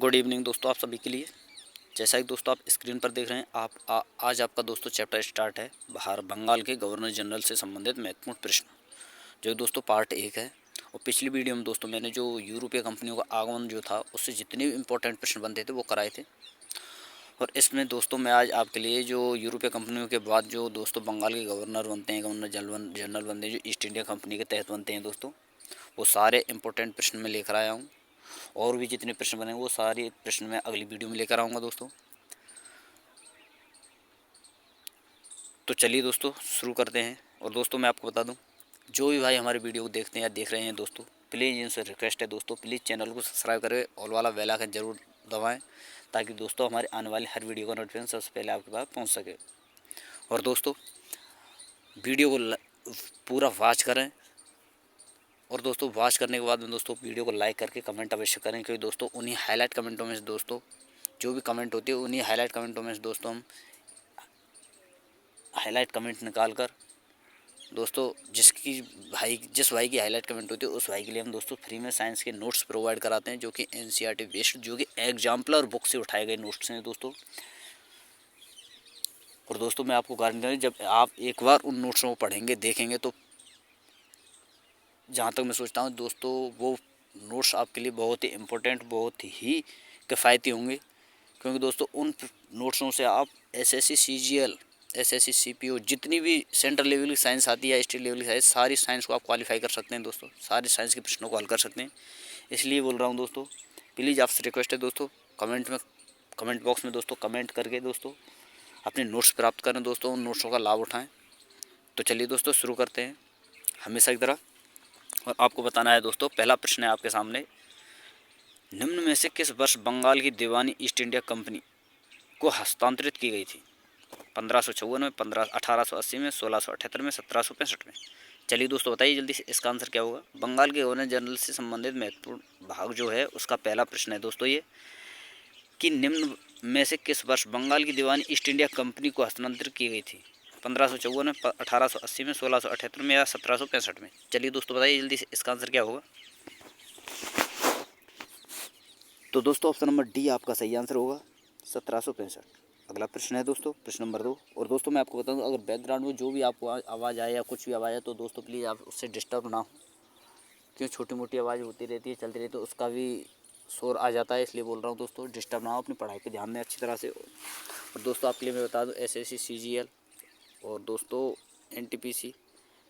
Good evening दोस्तों, आप सभी के लिए। जैसा कि दोस्तों आप स्क्रीन पर देख रहे हैं, आज आपका दोस्तों चैप्टर स्टार्ट है बंगाल के गवर्नर जनरल से संबंधित महत्वपूर्ण प्रश्न, जो दोस्तों पार्ट 1 है। और पिछली वीडियो में दोस्तों मैंने जो यूरोपीय कंपनियों का आगमन जो था उससे जितने भी इंपॉर्टेंट प्रश्न बनते थे वो कराए थे। और इसमें दोस्तों मैं आज आपके लिए जो यूरोपीय कंपनियों के बाद जो दोस्तों बंगाल के गवर्नर बनते हैं, गवर्नर जनरल बनते हैं, जो ईस्ट इंडिया कंपनी के तहत बनते हैं दोस्तों, वो सारे इंपॉर्टेंट प्रश्न में लेकर आया हूँ। और भी जितने प्रश्न बने वो सारे प्रश्न मैं अगली वीडियो में लेकर आऊँगा दोस्तों। तो चलिए दोस्तों शुरू करते हैं। और दोस्तों मैं आपको बता दूं, जो भी भाई हमारे वीडियो को देखते हैं या देख रहे हैं दोस्तों, प्लीज़ इनसे रिक्वेस्ट है दोस्तों, प्लीज़ चैनल को सब्सक्राइब करें, ऑल वाला बेल आइकन जरूर दबाएं, ताकि दोस्तों हमारे आने वाली हर वीडियो का नोटिफिकेशन सबसे पहले आपके पास पहुँच सके। और दोस्तों वीडियो को पूरा वॉच करें। और दोस्तों वॉच करने के बाद में दोस्तों वीडियो को लाइक करके कमेंट अवश्य करें, क्योंकि दोस्तों उन्हीं हाईलाइट कमेंटों में से दोस्तों जो भी कमेंट होती है उन्हीं हाईलाइट कमेंटों में से दोस्तों हम हाईलाइट कमेंट निकाल कर दोस्तों जिस भाई की हाईलाइट कमेंट होती है उस भाई के लिए हम दोस्तों फ्री में साइंस के नोट्स प्रोवाइड कराते हैं, जो कि एनसीईआरटी बेस्ड, जो कि एग्जाम्पलर बुक से उठाए गए नोट्स हैं दोस्तों। और दोस्तों मैं आपको गारंटी दूं, जब आप एक बार उन नोट्सों को पढ़ेंगे देखेंगे तो जहाँ तक मैं सोचता हूँ दोस्तों वो नोट्स आपके लिए बहुत ही इम्पोर्टेंट, बहुत ही किफ़ायती होंगे। क्योंकि दोस्तों उन नोट्सों से आप एसएससी सीजीएल, एसएससी सीपीओ, जितनी भी सेंट्रल लेवल की साइंस आती है, स्टेट लेवल की साइंस, सारी साइंस को आप क्वालिफाई कर सकते हैं दोस्तों, सारे साइंस के प्रश्नों को हल कर सकते हैं। इसलिए बोल रहा हूँ दोस्तों, प्लीज़ आपसे रिक्वेस्ट है दोस्तों, कमेंट बॉक्स में दोस्तों कमेंट करके दोस्तों अपने नोट्स प्राप्त करें दोस्तों, उन नोट्सों का लाभ उठाएँ। तो चलिए दोस्तों शुरू करते हैं हमेशा की तरह। और आपको बताना है दोस्तों, पहला प्रश्न है आपके सामने, निम्न में से किस वर्ष बंगाल की दीवानी ईस्ट इंडिया कंपनी को हस्तांतरित की गई थी? 1554 में, 1880 में, 1678 में, 1765 में। चलिए दोस्तों बताइए जल्दी से इसका आंसर क्या होगा। बंगाल के गवर्नर जनरल से संबंधित महत्वपूर्ण भाग जो है उसका पहला प्रश्न है दोस्तों ये, कि निम्न में से किस वर्ष बंगाल की दीवानी ईस्ट इंडिया कंपनी को हस्तांतरित की गई थी? 1554 में, 1880 में, 1678 में या 1765 में। चलिए दोस्तों बताइए जल्दी से इसका आंसर क्या होगा। तो दोस्तों ऑप्शन नंबर डी आपका सही आंसर होगा, 1765। अगला प्रश्न है दोस्तों प्रश्न नंबर 2। और दोस्तों मैं आपको बता दूं, अगर बैकग्राउंड में जो भी आपको आवाज़ आए या कुछ भी आवाज़ आए तो दोस्तों प्लीज़ आप उससे डिस्टर्ब ना हो, क्यों छोटी मोटी आवाज़ होती रहती है, चलती रहती है, तो उसका भी शोर आ जाता है, इसलिए बोल रहा हूँ दोस्तों डिस्टर्ब ना हो, अपनी पढ़ाई पे ध्यान दें अच्छी तरह से। और दोस्तों आपके लिए मैं बता दूँ, एसएससी सीजीएल और दोस्तों एनटीपीसी,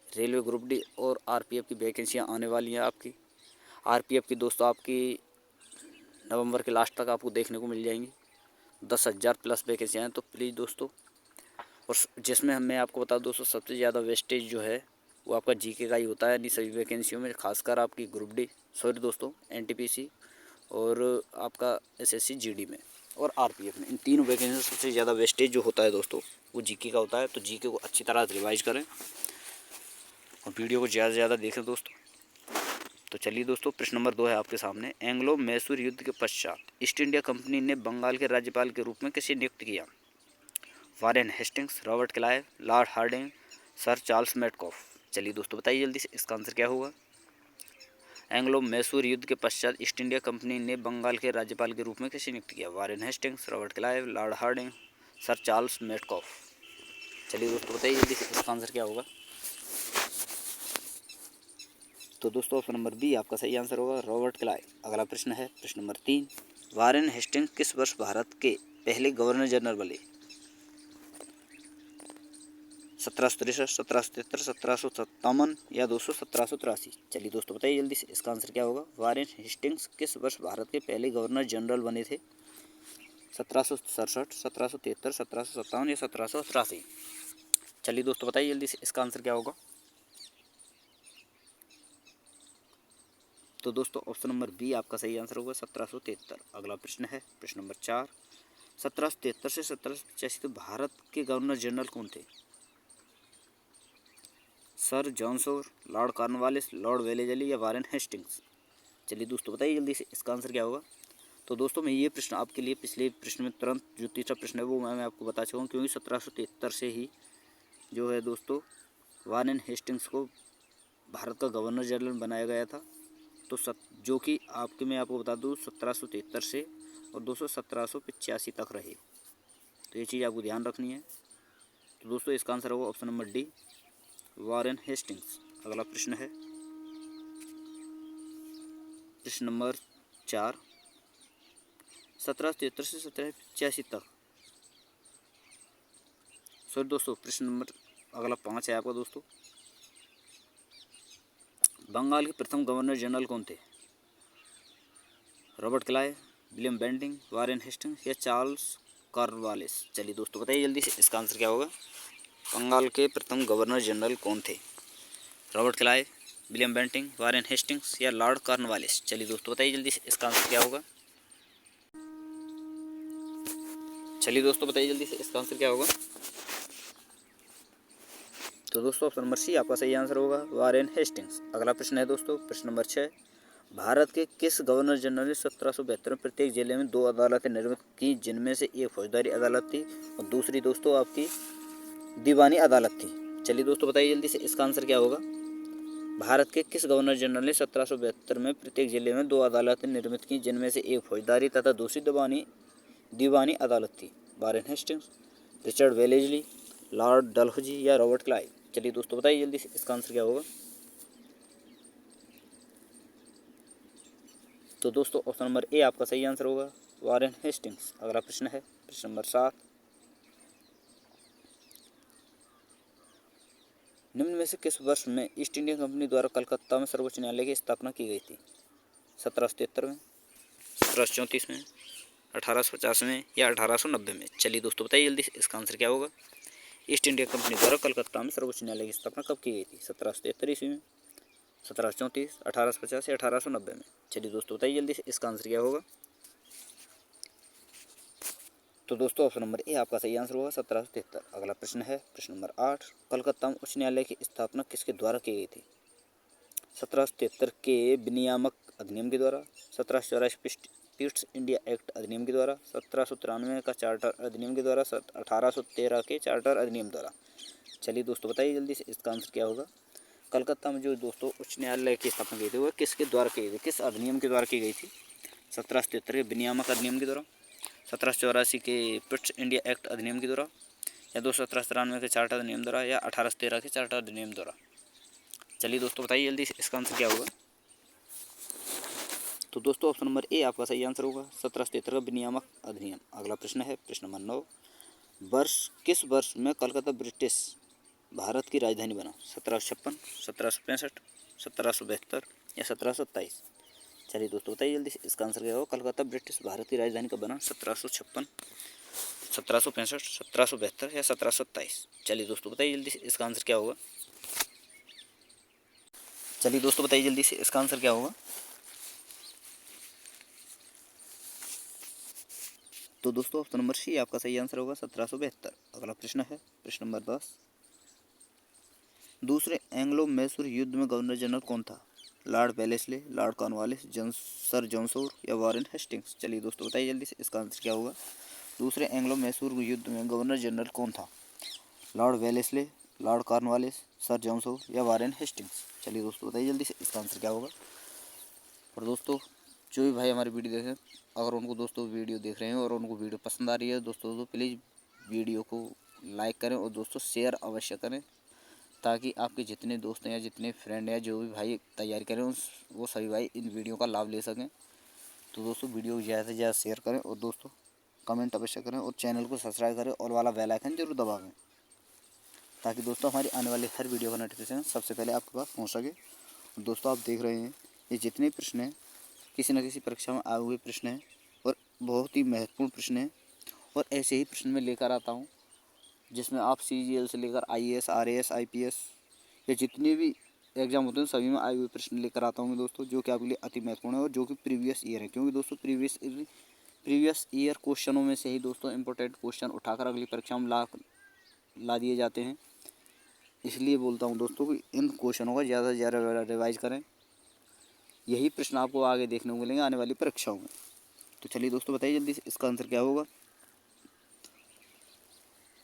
रेलवे ग्रुप डी और आरपीएफ की वैकेंसियाँ आने वाली हैं आपकी। आरपीएफ की दोस्तों आपकी नवंबर के लास्ट तक आपको देखने को मिल जाएंगी, 10,000 प्लस वैकेंसियाँ हैं। तो प्लीज़ दोस्तों, और जिसमें मैं आपको बता दूं दोस्तों, सबसे ज़्यादा वेस्टेज जो है वो आपका जीके का ही होता है, यानी सभी वैकेंसियों में, खासकर आपकी ग्रुप डी, सॉरी दोस्तों एनटीपीसी और आपका एसएससी जीडी में और आरपीएफ में, इन तीनों वैकेंसी में सबसे ज़्यादा वेस्टेज जो होता है दोस्तों वो जीके का होता है। तो जीके को अच्छी तरह से रिवाइज करें और वीडियो को ज़्यादा से ज़्यादा देखें दोस्तों। तो चलिए दोस्तों प्रश्न नंबर 2 है आपके सामने, एंग्लो मैसूर युद्ध के पश्चात ईस्ट इंडिया कंपनी ने बंगाल के राज्यपाल के रूप में किसे नियुक्त किया? Warren Hastings, Robert Clive, Lord Hardinge, Sir Charles Metcalfe. चलिए दोस्तों बताइए जल्दी से इसका आंसर क्या होगा। एंग्लो मैसूर युद्ध के पश्चात ईस्ट इंडिया कंपनी ने बंगाल के राज्यपाल के रूप में किसे नियुक्त किया? Warren Hastings, Robert Clive, Lord Hardinge, Sir Charles Metcalfe. चलिए दोस्तों बताइए जल्दी से इसका आंसर क्या होगा। तो दोस्तों ऑप्शन नंबर बी आपका सही आंसर होगा, रॉबर्ट क्लाइव। अगला प्रश्न है प्रश्न नंबर 3, वारेन हेस्टिंग्स किस वर्ष भारत के पहले गवर्नर जनरल बने? 1763, 1773, 1757 या 1783। चलिए दोस्तों बताइए जल्दी से इसका आंसर क्या होगा। वारेन हेस्टिंग्स किस वर्ष भारत के पहले गवर्नर जनरल बने थे? 1767, 1773, 1757 या 1783। चलिए दोस्तों बताइए जल्दी से इसका आंसर क्या होगा। तो दोस्तों ऑप्शन नंबर बी आपका सही आंसर होगा, 1773। अगला प्रश्न है प्रश्न नंबर 4, 1773 से 1785 तो भारत के गवर्नर जनरल कौन थे? Sir John Shore, Lord Cornwallis, Lord Wellesley या वारेन हेस्टिंग्स। चलिए दोस्तों बताइए जल्दी से इसका आंसर क्या होगा। तो दोस्तों मैं ये प्रश्न आपके लिए पिछले प्रश्न में तुरंत जो तीसरा प्रश्न है वो मैं आपको बता चुका हूँ, क्योंकि 1773 से ही जो है दोस्तों वारेन हेस्टिंग्स को भारत का गवर्नर जनरल बनाया गया था। तो जो कि आपके मैं आपको बता दूँ 1773 से और दोस्तों 1785 तक रहे। तो ये चीज़ आपको ध्यान रखनी है। तो दोस्तों इसका आंसर होगा option number D, Warren Hastings. अगला प्रश्न है प्रश्न नंबर 4, 1773 से 1785 तक। सॉरी दोस्तों, प्रश्न नंबर अगला 5 है आपका दोस्तों। बंगाल के प्रथम गवर्नर जनरल कौन थे? Robert Clive, William Bentinck, Warren Hastings या चार्ल्स कॉर्नवालिस। चलिए दोस्तों बताइए जल्दी से इसका आंसर क्या होगा। बंगाल के प्रथम गवर्नर जनरल कौन थे? Robert Clive, William Bentinck, Warren Hastings या लॉर्ड कॉर्नवालिस। चलिए दोस्तों बताइए जल्दी से इसका आंसर क्या होगा। चलिए दोस्तों बताइए जल्दी से इसका आंसर क्या होगा। तो दोस्तों ऑप्शन नंबर सी आपका सही आंसर होगा, वॉरेन हेस्टिंग्स। अगला प्रश्न है दोस्तों प्रश्न नंबर 6, भारत के किस गवर्नर जनरल ने 1772 में प्रत्येक जिले में 2 अदालतें निर्मित की, जिनमें से एक फौजदारी अदालत थी और दूसरी दोस्तों आपकी दीवानी अदालत थी। चलिए दोस्तों बताइए जल्दी से इसका आंसर क्या होगा। भारत के किस गवर्नर जनरल ने 1772 में प्रत्येक जिले में 2 अदालतें निर्मित की, जिनमें से एक फौजदारी तथा दूसरी दीवानी अदालत थी? Warren Hastings, Richard Wellesley, Lord Dalhousie या रॉबर्ट क्लाइव। चलिए दोस्तों बताइए जल्दी से इसका आंसर क्या होगा। तो दोस्तों ऑप्शन नंबर ए आपका सही आंसर होगा, वॉरेन हेस्टिंग्स। अगला प्रश्न है प्रश्न नंबर 7, निम्न में से किस वर्ष में ईस्ट इंडिया कंपनी द्वारा कलकत्ता में सर्वोच्च न्यायालय की स्थापना की गई थी? 1773 में, 1734 में, 1850 में या 1890 में? चलिए दोस्तों बताइए जल्दी से इसका आंसर क्या होगा। ईस्ट इंडिया कंपनी द्वारा कलकत्ता में सर्वोच्च न्यायालय की स्थापना कब की गई थी? 1773 ईस्वी में, 1734, 1850 या 1890 में? चलिए दोस्तों बताइए जल्दी से इसका आंसर क्या होगा। तो दोस्तों ऑप्शन नंबर ए आपका सही आंसर होगा, 1773। अगला प्रश्न है प्रश्न नंबर 8, कलकत्ता में उच्च न्यायालय की स्थापना किसके द्वारा की गई थी? 1773 के विनियामक अधिनियम के द्वारा, 1784 ईस्ट इंडिया एक्ट अधिनियम के द्वारा, 1793 का चार्टर अधिनियम के द्वारा, 1813 के चार्टर अधिनियम द्वारा? चलिए दोस्तों बताइए जल्दी से इसका आंसर क्या होगा। कलकत्ता में जो दोस्तों उच्च न्यायालय की स्थापना की थी वह किसके द्वारा की गई थी, किस अधिनियम के द्वारा की गई थी? 1773 के विनियामक अधिनियम के द्वारा, 1784 के ईस्ट इंडिया एक्ट अधिनियम के द्वारा या 1793 के चार्टर अधिनियम द्वारा या 1813 के चार्टर अधिनियम द्वारा? चलिए दोस्तों बताइए जल्दी से इसका आंसर क्या होगा। तो दोस्तों ऑप्शन नंबर ए आपका सही आंसर होगा, 1773 का विनियामक अधिनियम। अगला प्रश्न है प्रश्न नंबर 9, किस वर्ष में कलकत्ता ब्रिटिश भारत की राजधानी बना? 1756, 1765, 1772 या 1727? चलिए दोस्तों बताइए जल्दी से इसका आंसर क्या होगा। कलकत्ता ब्रिटिश भारत की राजधानी कब बना? 1756, 1765, 1772 या 1727? चलिए दोस्तों बताइए जल्दी से इसका आंसर क्या होगा। चलिए दोस्तों बताइए जल्दी से इसका आंसर क्या होगा। तो दोस्तों ऑप्शन नंबर सी आपका सही आंसर होगा, 1772। अगला प्रश्न है प्रश्न नंबर 10, दूसरे एंग्लो मैसूर युद्ध में गवर्नर जनरल कौन था? Lord Wellesley, Lord Cornwallis, sir John Shore या वॉरेन हेस्टिंग्स? चलिए दोस्तों बताइए जल्दी से इसका आंसर क्या होगा। दूसरे एंग्लो मैसूर युद्ध में गवर्नर जनरल कौन था? Lord Wellesley, Lord Cornwallis, sir John Shore या वॉरेन हेस्टिंग्स? चलिए दोस्तों बताइए जल्दी से इसका आंसर क्या होगा। और दोस्तों जो भी भाई हमारी वीडियो देखें, अगर उनको दोस्तों वीडियो देख रहे हैं और उनको वीडियो पसंद आ रही है दोस्तों तो प्लीज़ वीडियो को लाइक करें और दोस्तों शेयर अवश्य करें, ताकि आपके जितने दोस्त हैं या जितने फ्रेंड हैं जो भी भाई तैयारी करें वो सभी भाई इन वीडियो का लाभ ले सकें। तो दोस्तों वीडियो को ज़्यादा से ज़्यादा शेयर करें और दोस्तों कमेंट अवश्य करें और चैनल को सब्सक्राइब करें और वाला बेल आइकन जरूर दबावें, ताकि दोस्तों हमारी आने वाली हर वीडियो का नोटिफिकेशन सबसे पहले आपके पास पहुँच सके। और दोस्तों आप देख रहे हैं ये जितने प्रश्न हैं किसी न किसी परीक्षा में आए हुए प्रश्न हैं और बहुत ही महत्वपूर्ण प्रश्न हैं, और ऐसे ही प्रश्न मैं लेकर आता हूँ जिसमें आप CGL से लेकर IAS, RAS, IPS या जितने भी एग्जाम होते हैं सभी में आए हुए प्रश्न लेकर आता हूँ मैं दोस्तों, जो कि आपके लिए अति महत्वपूर्ण है और जो कि प्रीवियस ईयर है। क्योंकि दोस्तों प्रीवियस ईयर क्वेश्चनों में से ही दोस्तों इंपॉर्टेंट क्वेश्चन उठाकर अगली परीक्षा में ला दिए जाते हैं। इसलिए बोलता हूँ दोस्तों कि इन क्वेश्चनों का ज़्यादा से ज़्यादा रिवाइज करें, यही प्रश्न आपको आगे देखने को मिलेंगे आने वाली परीक्षाओं में। तो चलिए दोस्तों बताइए जल्दी से इसका आंसर क्या होगा।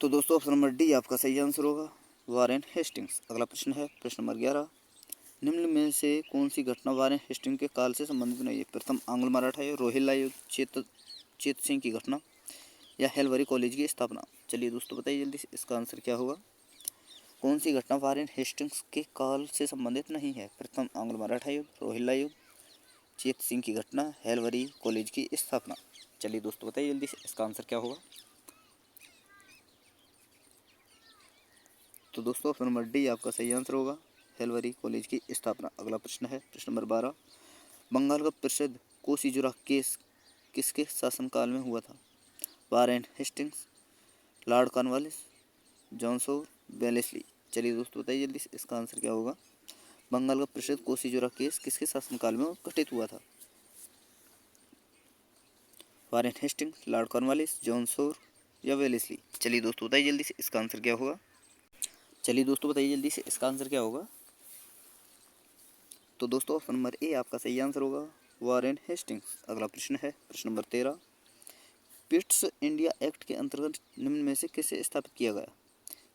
तो दोस्तों ऑप्शन नंबर डी आपका सही आंसर होगा, वॉरेन हेस्टिंग्स। अगला प्रश्न है प्रश्न नंबर 11, निम्न में से कौन सी घटना वारेन हेस्टिंग के काल से संबंधित नहीं है? प्रथम आंग्ल मराठा युद्ध, रोहिल्ला युद्ध, चेत सिंह की घटना या हेलवरी कॉलेज की स्थापना। चलिए दोस्तों बताइए जल्दी से, इसका आंसर क्या होगा? कौन सी घटना वारेन हेस्टिंग्स के काल से संबंधित नहीं है? प्रथम आंग्ल मराठा युद्ध, रोहिल्ला युद्ध, चेत सिंह की घटना, हेलवरी कॉलेज की स्थापना। चलिए दोस्तों बताइए जल्दी से, इसका आंसर क्या होगा? तो दोस्तों ऑप्शन नंबर डी आपका सही आंसर होगा, हेलवरी कॉलेज की स्थापना। अगला प्रश्न है प्रश्न नंबर 12। बंगाल का प्रसिद्ध कोसीजुरा केस किसके शासनकाल में हुआ था? Warren Hastings, Lord Cornwallis, John Shore, Wellesley. चलिए दोस्तों बताइए जल्दी से, इसका आंसर क्या होगा? बंगाल का प्रसिद्ध कोसीजुरा केस किसके शासनकाल में घटित हुआ था? वारेन हेस्टिंग्स, लॉर्ड कॉर्नवालिस, जॉनसोर या वेलेस्ली। चलिए दोस्तों बताइए जल्दी से, इसका आंसर क्या होगा? चलिए दोस्तों बताइए जल्दी से, इसका आंसर क्या होगा? तो दोस्तों ऑप्शन नंबर ए आपका सही आंसर होगा, वारेन हेस्टिंग्स। अगला प्रश्न है प्रश्न नंबर 13। पिट्स इंडिया एक्ट के अंतर्गत निम्न में से किसे स्थापित किया गया?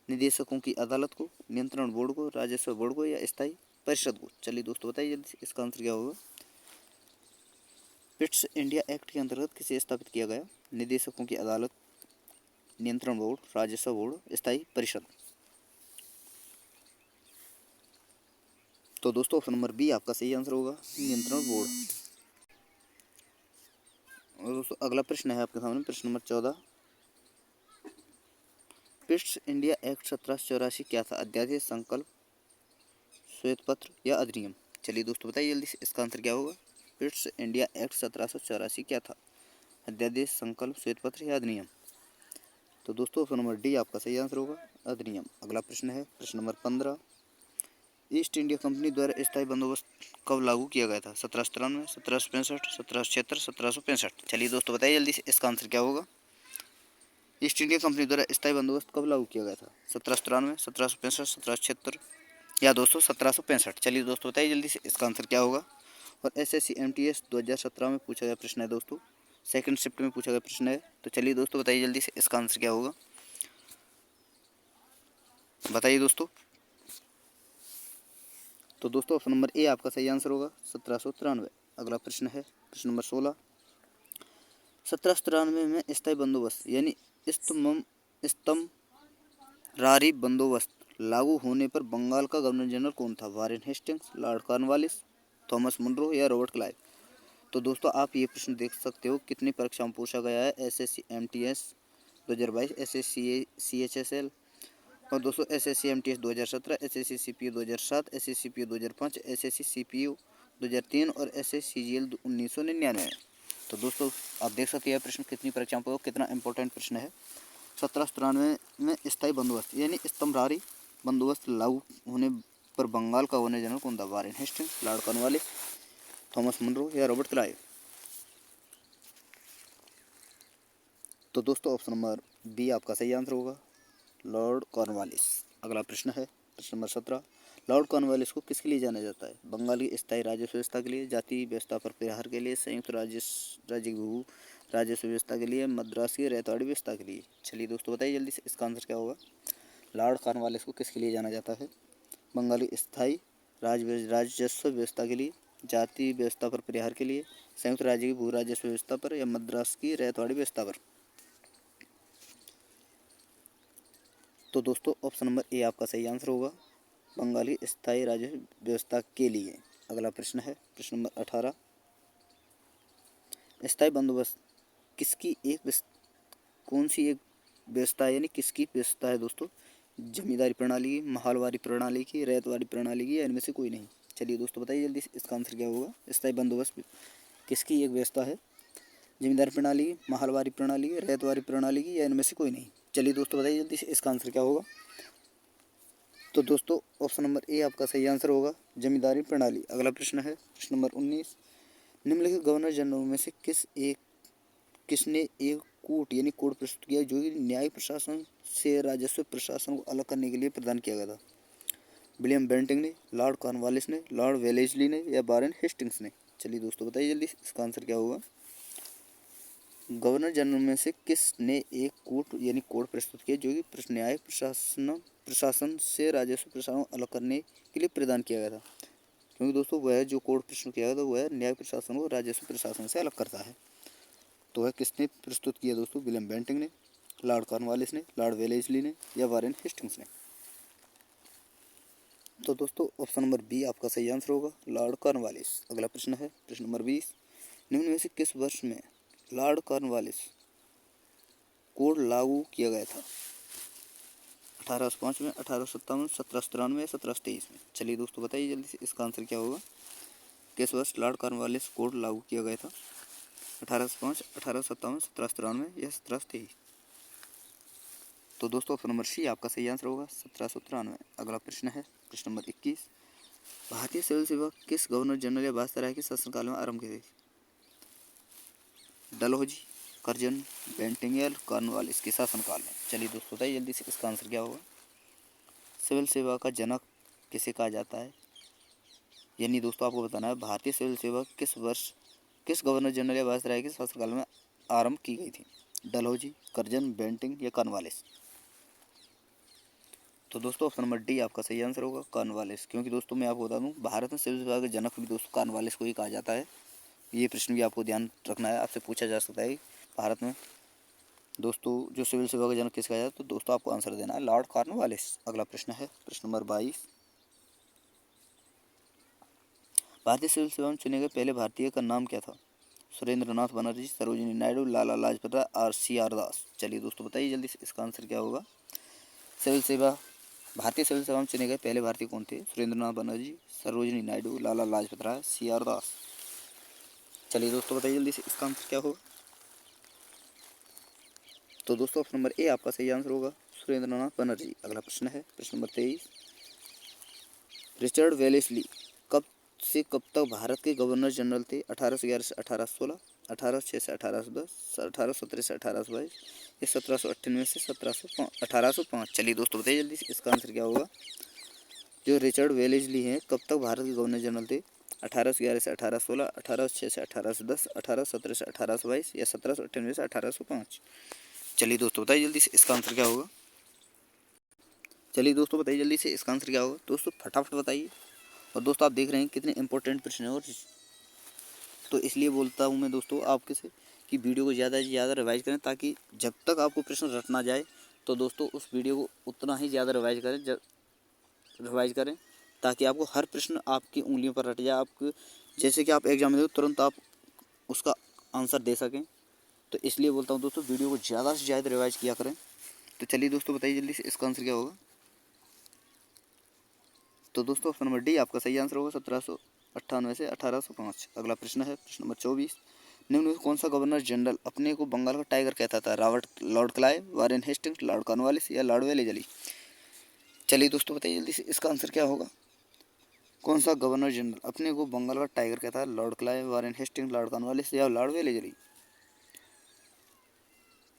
निदेशकों की अदालत को, नियंत्रण बोर्ड को, राजस्व बोर्ड को या स्थायी परिषद को। चलिए दोस्तों बताइए जल्दी से, इसका आंसर क्या होगा? पिट्स इंडिया एक्ट के अंतर्गत किसे स्थापित किया गया? निदेशकों की अदालत, नियंत्रण बोर्ड, राजस्व बोर्ड, स्थायी परिषद। तो दोस्तों ऑप्शन नंबर बी आपका सही आंसर होगा, नियंत्रण बोर्ड। और दोस्तों अगला प्रश्न है आपके सामने प्रश्न नंबर 14। पिट्स इंडिया एक्ट 1784 क्या था? अध्यादेश, संकल्प, श्वेत पत्र या अधिनियम। चलिए दोस्तों बताइए जल्दी से, इसका आंसर क्या होगा? पिट्स इंडिया एक्ट 1784 क्या था? अध्यादेश, संकल्प, श्वेत पत्र या अधिनियम। तो दोस्तों ऑप्शन नंबर डी आपका सही आंसर होगा, अधिनियम। अगला प्रश्न है प्रश्न नंबर 15। ईस्ट इंडिया कंपनी द्वारा स्थायी बंदोबस्त कब लागू किया गया था? 1793, 1765, 1776, 1765। चलिए दोस्तों बताइए जल्दी से, इसका आंसर क्या होगा? ईस्ट इंडिया कंपनी द्वारा स्थायी बंदोबस्त कब लागू किया गया था? 1793, 1765, 1776 या दोस्तों 1765। चलिए दोस्तों बताइए जल्दी से, इसका आंसर क्या होगा? और SSC MTS 2017 में पूछा गया प्रश्न है दोस्तों, सेकंड शिफ्ट में पूछा गया प्रश्न है। तो चलिए दोस्तों बताइए जल्दी से, इसका आंसर क्या होगा? बताइए दोस्तों। तो दोस्तों ऑप्शन नंबर ए आपका सही आंसर होगा, 1793। अगला प्रश्न है प्रश्न नंबर 16। 1793 में स्थायी बंदोबस्त यानी स्तमरारी बंदोबस्त लागू होने पर बंगाल का गवर्नर जनरल कौन था? Warren Hastings, Lord Cornwallis, Thomas Munro या रॉबर्ट क्लाइव। तो दोस्तों आप ये प्रश्न देख सकते हो कितनी परीक्षा में पूछा गया है। SSC MTS 2022, SSC CHSL और दोस्तों SSC MTS 2017, SSC CPU 2007, SSC CPU 2005, SSC CPU 2003 और SSC CGL 1999। तो दोस्तों आप देख सकते हैं प्रश्न कितनी परीक्षाओं पर कितना इंपॉर्टेंट प्रश्न है। 1793 में स्थायी बंदोबस्त यानी स्तंभधारी बंदोबस्त लागू होने पर बंगाल का गवर्नर जनरल कौन था? Warren Hastings, Lord Cornwallis, Thomas Munro या रॉबर्ट क्लाइव। तो दोस्तों ऑप्शन नंबर बी आपका सही आंसर होगा, लॉर्ड कॉर्नवालिस। अगला प्रश्न है प्रश्न नंबर 17। लॉर्ड कॉर्नवालिस को किसके लिए जाना जाता है? बंगाल की स्थायी राजस्व व्यवस्था के लिए, जाति व्यवस्था पर प्रहार के लिए, संयुक्त राज्य भू राजस्व व्यवस्था के लिए, मद्रास की रेतवाड़ी व्यवस्था के लिए। चलिए दोस्तों बताइए जल्दी से, इसका आंसर क्या होगा? लॉर्ड कॉर्नवालिस को किसके लिए जाना जाता है? बंगाल की स्थायी राजस्व व्यवस्था के लिए, जाति व्यवस्था पर प्रहार के लिए, संयुक्त राज्य की भू राजस्व व्यवस्था पर या मद्रास की रेतवाड़ी व्यवस्था पर। तो दोस्तों ऑप्शन नंबर ए आपका सही आंसर होगा, बंगाली स्थायी राज्य व्यवस्था के लिए। अगला प्रश्न है प्रश्न नंबर 18। स्थायी बंदोबस्त किसकी कौन सी एक व्यवस्था है यानी किसकी व्यवस्था है दोस्तों? जमींदारी प्रणाली की, महलवारी प्रणाली की, रैयतवाड़ी प्रणाली की या इनमें से कोई नहीं। चलिए दोस्तों बताइए जल्दी से, इसका आंसर क्या होगा? स्थायी बंदोबस्त किसकी एक व्यवस्था है? जमींदारी प्रणाली की, महलवारी प्रणाली की, रैयतवाड़ी प्रणाली की या इनमें से कोई नहीं। चलिए दोस्तों बताइए जल्दी से, इसका आंसर क्या होगा? तो दोस्तों ऑप्शन नंबर ए आपका सही आंसर होगा, जमींदारी प्रणाली। अगला प्रश्न है प्रश्न नंबर 19। निम्नलिखित गवर्नर जनरल में से किसने एक यानी कोड प्रस्तुत किया जो कि न्यायिक प्रशासन से राजस्व प्रशासन को अलग करने के लिए प्रदान किया गया था? विलियम बेंटिंग ने, लॉर्ड कॉर्नवालिस ने, लॉर्ड वेलेस्ली ने या वारेन हेस्टिंग्स ने। चलिए दोस्तों बताइए जल्दी, इसका आंसर क्या होगा? गवर्नर जनरल में से किसने एक कोड प्रस्तुत किया जो कि न्यायिक प्रशासन से राजस्व प्रशासन को अलग करने के लिए प्रदान किया गया था? क्योंकि दोस्तों वह जो कोड प्रश्न किया गया था वह न्यायिक प्रशासन को राजस्व प्रशासन से अलग करता है। तो वह किसने प्रस्तुत किया दोस्तों? विलियम बेंटिंक ने, लॉर्ड कॉर्नवालिस ने, लॉर्ड वेलेस्ली ने या वारेन हेस्टिंग्स ने। तो दोस्तों ऑप्शन नंबर बी आपका सही आंसर होगा, लॉर्ड कॉर्नवालिस। अगला प्रश्न है प्रश्न नंबर 20, निम्न में से किस वर्ष में लॉर्ड कॉर्नवालिस कोड लागू किया गया था? 1805 में, 1857, 1793 या 1723 में। चलिए दोस्तों बताइए जल्दी से, इसका आंसर क्या होगा? किस वर्ष लॉर्ड कॉर्नवालिस कोड लागू किया गया था? 1805, 1857, 1793 या 1723। तो दोस्तों ऑप्शन नंबर सी आपका सही आंसर होगा, 1793। अगला प्रश्न है प्रश्न नंबर 21, भारतीय सिविल सेवा किस गवर्नर जनरल या वायसराय के शासनकाल में आरंभ की गई? डलहौजी, कर्जन, बेंटिंक या कॉर्नवालिस के शासनकाल में। चलिए दोस्तों बताइए जल्दी से, इसका आंसर क्या होगा? सिविल सेवा का जनक किसे कहा जाता है? यानी दोस्तों आपको बताना है भारतीय सिविल सेवा किस वर्ष किस गवर्नर जनरल या वायसराय के शासनकाल में आरंभ की गई थी? डलहौजी, कर्जन, बेंटिंक या कॉर्नवालिस। तो दोस्तों ऑप्शन नंबर डी आपका सही आंसर होगा, कॉर्नवालिस। क्योंकि दोस्तों मैं आपको बता दूं भारत में सिविल सेवा के जनक भी दोस्तों कॉर्नवालिस को ही कहा जाता है। ये प्रश्न भी आपको ध्यान रखना है, आपसे पूछा जा सकता है भारत में दोस्तों जो सिविल सेवा का जनक किसका है, तो दोस्तों आपको आंसर देना है लॉर्ड कॉर्नवालिस। अगला प्रश्न है प्रश्न नंबर 22, भारतीय सिविल सेवा में चुने गए पहले भारतीय का नाम क्या था? सुरेंद्र नाथ बनर्जी, सरोजिनी नायडू, लाला लाजपत राय और CR दास। चलिए दोस्तों बताइए जल्दी से, इसका आंसर क्या होगा? भारतीय सिविल सेवा में चुने गए पहले भारतीय कौन थे? सुरेंद्र नाथ बनर्जी, सरोजिनी नायडू, लाला लाजपत राय, CR दास। चलिए दोस्तों बताइए जल्दी से, इसका आंसर क्या होगा? तो दोस्तों ऑप्शन नंबर ए आपका सही आंसर होगा, सुरेंद्र नाथ बनर्जी। अगला प्रश्न है प्रश्न नंबर 23, रिचर्ड वेलेस्ली कब से कब तक भारत के गवर्नर जनरल थे? 1811 से 1816, 1806 से 1810, 1817 से 1822 या 1798 से 1805। चलिए दोस्तों बताइए जल्दी से, इसका आंसर क्या होगा? जो रिचर्ड वेलेस्ली हैं कब तक भारत के गवर्नर जनरल थे? 1811 से 1816, 1806 से 1810, 1817 से 1822 या 1798 से 1805। चलिए दोस्तों बताइए जल्दी से, इसका आंसर क्या होगा? चलिए दोस्तों बताइए जल्दी से, इसका आंसर क्या होगा? दोस्तों फटाफट बताइए। और दोस्तों आप देख रहे हैं कितने इंपॉर्टेंट प्रश्न है, और तो इसलिए बोलता हूँ मैं दोस्तों आपके से कि वीडियो को ज़्यादा से ज़्यादा रिवाइज करें, ताकि जब तक आपको प्रश्न रट ना जाए तो दोस्तों उस वीडियो को उतना ही ज़्यादा रिवाइज करें ताकि आपको हर प्रश्न आपकी उंगलियों पर रट जाए। आपको जैसे कि आप एग्जाम में तुरंत आप उसका आंसर दे सकें। तो इसलिए बोलता हूँ दोस्तों वीडियो को ज़्यादा से ज़्यादा रिवाइज किया करें। तो चलिए दोस्तों बताइए जल्दी से, इसका आंसर क्या होगा? तो दोस्तों ऑप्शन नंबर डी आपका सही आंसर होगा, 1798 से 1805। अगला प्रश्न है प्रश्न नंबर 24, निम्न में कौन सा गवर्नर जनरल अपने को बंगाल का टाइगर कहता था? Lord Clive, Warren Hastings, Lord Cornwallis या लॉर्ड वेलेस्ली। चलिए दोस्तों बताइए जल्दी से, इसका आंसर क्या होगा? कौन सा गवर्नर जनरल अपने को बंगाल का टाइगर कहता है? Lord Clive, Warren Hastings, Lord Cornwallis या लॉर्ड वेलेस्ली।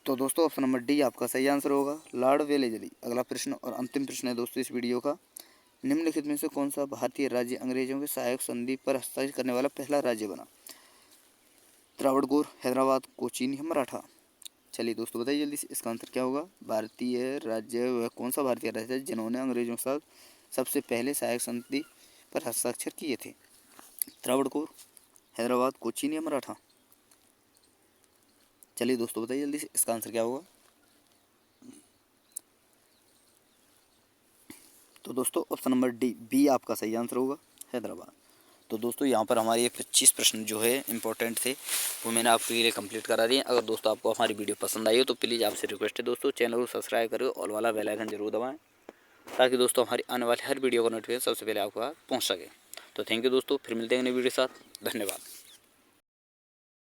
तो दोस्तों ऑप्शन नंबर डी आपका सही आंसर होगा, लॉर्ड वेलेस्ली। अगला प्रश्न और अंतिम प्रश्न है दोस्तों इस वीडियो का, निम्नलिखित में से कौन सा भारतीय राज्य अंग्रेजों के सहायक संधि पर हस्ताक्षर करने वाला पहला राज्य बना? त्रावणकोर, हैदराबाद, कोचीन या मराठा। चलिए दोस्तों बताइए जल्दी से, इसका आंसर क्या होगा? भारतीय राज्य वह कौन सा भारतीय राज्य है जिन्होंने अंग्रेजों के साथ सबसे पहले सहायक संधि पर हस्ताक्षर किए थे? त्रावणकोर, हैदराबाद, कोचीन या मराठा। चलिए दोस्तों बताइए जल्दी से, इसका आंसर क्या होगा? तो दोस्तों ऑप्शन नंबर बी आपका सही आंसर होगा, हैदराबाद। तो दोस्तों यहाँ पर हमारे ये 25 प्रश्न जो है इंपॉर्टेंट थे वो मैंने आपके लिए कंप्लीट करा दिए। अगर दोस्तों आपको हमारी वीडियो पसंद आई हो तो प्लीज़ आपसे रिक्वेस्ट है दोस्तों चैनल को सब्सक्राइब करें, ऑल वाला बेल आइकन जरूर दबाएं ताकि दोस्तों हमारी आने वाली हर वीडियो का नोटिफिकेशन सबसे पहले आपको पहुँच सके। तो थैंक यू दोस्तों, फिर मिलते हैं नई वीडियो के साथ। धन्यवाद।